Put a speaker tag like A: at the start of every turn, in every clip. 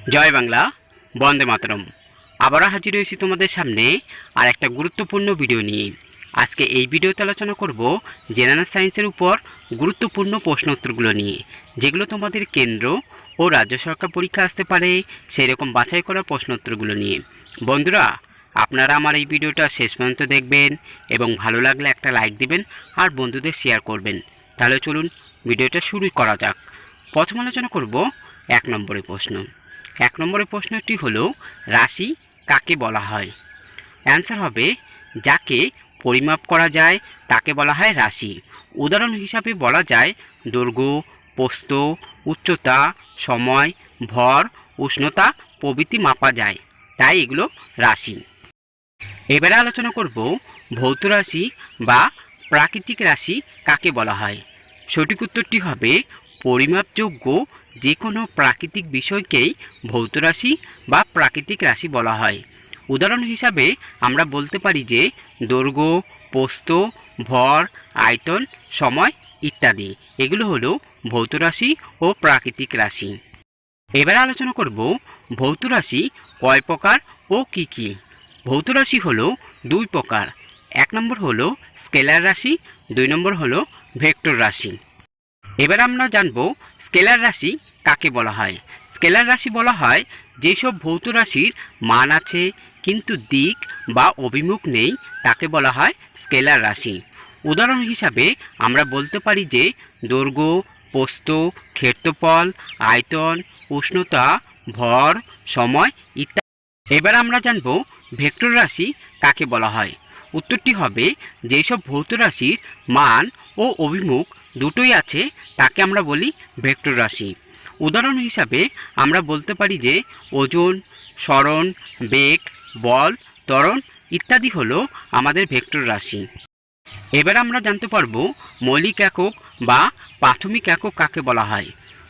A: জয় বাংলা, বন্দে মাতরম। আবারও হাজির হয়েছি তোমাদের সামনে আর একটা গুরুত্বপূর্ণ ভিডিও নিয়ে। আজকে এই ভিডিওতে আলোচনা করব জেনারেল সায়েন্সের উপর গুরুত্বপূর্ণ প্রশ্ন উত্তরগুলো নিয়ে, যেগুলো তোমাদের কেন্দ্র ও রাজ্য সরকার পরীক্ষা আসতে পারে, সেই রকম বাছাই করা প্রশ্ন উত্তরগুলো নিয়ে। বন্ধুরা, আপনারা আমার এই ভিডিওটা শেষ পর্যন্ত দেখবেন এবং ভালো লাগলে একটা লাইক দিবেন আর বন্ধুদের শেয়ার করবেন। তাহলে চলুন ভিডিওটা শুরু করা যাক। প্রথম আলোচনা করব 1 নম্বরের প্রশ্ন। 1 নম্বরের প্রশ্নটি হলো, রাশি কাকে বলা হয়? অ্যান্সার হবে, যাকে পরিমাপ করা যায় তাকে বলা হয় রাশি। উদাহরণ হিসাবে বলা যায় দৈর্ঘ্য, প্রস্থ, উচ্চতা, সময়, ভর, উষ্ণতা প্রভৃতি মাপা যায়, তাই এগুলো রাশি। এবারে আলোচনা করব ভৌত রাশি বা প্রাকৃতিক রাশি কাকে বলা হয়। সঠিক উত্তরটি হবে, পরিমাপযোগ্য যে কোনো প্রাকৃতিক বিষয়কেই ভৌত রাশি বা প্রাকৃতিক রাশি বলা হয়। উদাহরণ হিসাবে আমরা বলতে পারি যে দৈর্ঘ্য, প্রস্থ, ভর, আয়তন, সময় ইত্যাদি এগুলো হলো ভৌত রাশি ও প্রাকৃতিক রাশি। এবার আলোচনা করব ভৌত রাশি কয় প্রকার ও কি কি। ভৌত রাশি হলো 2 প্রকার। 1 নম্বর হলো স্কেলার রাশি, 2 নম্বর হলো ভেক্টর রাশি। এবার আমরা জানব স্কেলার রাশি কাকে বলা হয়। স্কেলার রাশি বলা হয় যেসব ভৌত রাশির মান আছে কিন্তু দিক বা অভিমুখ নেই, তাকে বলা হয় স্কেলার রাশি। উদাহরণ হিসাবে আমরা বলতে পারি যে দৈর্ঘ্য, প্রস্থ, ক্ষেত্রফল, আয়তন, উষ্ণতা, ভর, সময় ইত্যাদি। এবার আমরা জানব ভেক্টর রাশি কাকে বলা হয়। উত্তরটি হবে, যেসব ভৌত রাশির মান ও অভিমুখ দুটোই আছে তাকে আমরা বলি ভেক্টর রাশি। উদাহরণ হিসাবে আমরা বলতে পারি যে ওজন, সরণ, বেগ, বল, ত্বরণ ইত্যাদি হলো আমাদের ভেক্টর রাশি। এবার আমরা জানতে পারবো মৌলিক একক বা প্রাথমিক একক কাকে বলা হয়।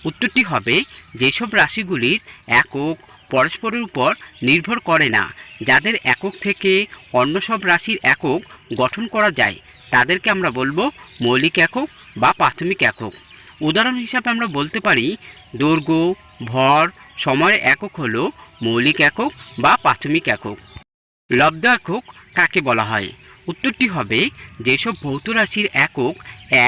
A: উত্তরটি হবে, যেসব রাশিগুলির একক পরস্পরের উপর নির্ভর করে না, যাদের একক থেকে অন্য সব রাশির একক গঠন করা যায়, তাদেরকে আমরা বলবো মৌলিক একক বা প্রাথমিক একক। উদাহরণ হিসাবে আমরা বলতে পারি দৈর্ঘ্য, ভর, সময়ের একক হলো মৌলিক একক বা প্রাথমিক একক। লব্ধ একক কাকে বলা হয়? উত্তরটি হবে, যেসব ভৌত রাশির একক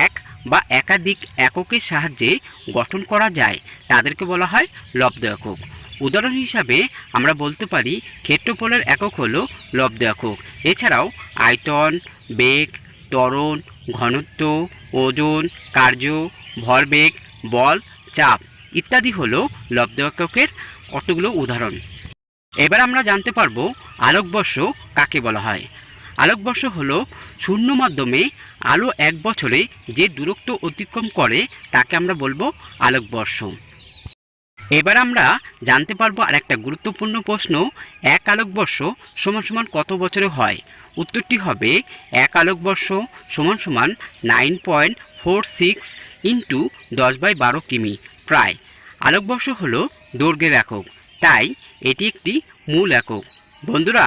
A: এক বা একাধিক এককের সাহায্যে গঠন করা যায় তাদেরকে বলা হয় লব্ধ একক। উদাহরণ হিসাবে আমরা বলতে পারি ক্ষেত্রফলের একক হলো লব্ধ একক। এছাড়াও আয়তন, বেগ, ত্বরণ, ঘনত্ব, ওজন, কার্য, ভরবেগ, বল, চাপ ইত্যাদি হলো লব্ধ এককের কতগুলো উদাহরণ। এবার আমরা জানতে পারবো আলোকবর্ষ কাকে বলা হয়। আলোকবর্ষ হলো শূন্য মাধ্যমে আলো 1 বছরে যে দূরত্ব অতিক্রম করে তাকে আমরা বলবো আলোকবর্ষ। এবার আমরা জানতে পারবো আরেকটা গুরুত্বপূর্ণ প্রশ্ন, 1 আলোকবর্ষ সমান সমান কত বছরে হয়। উত্তরটি হবে 1 আলোকবর্ষ সমান সমান 9.46 ইন্টু 10/12 কিমি প্রায়। আলোকবর্ষ হলো দৈর্ঘ্যের একক, তাই এটি একটি মূল একক। বন্ধুরা,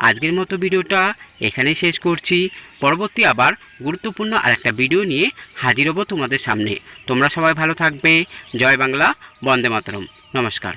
A: আজকের মতো ভিডিওটা এখানেই শেষ করছি। পরবর্তী আবার গুরুত্বপূর্ণ আরেকটা ভিডিও নিয়ে হাজির হব তোমাদের সামনে। তোমরা সবাই ভালো থাকবে। জয় বাংলা, বন্দে মাতরম। নমস্কার।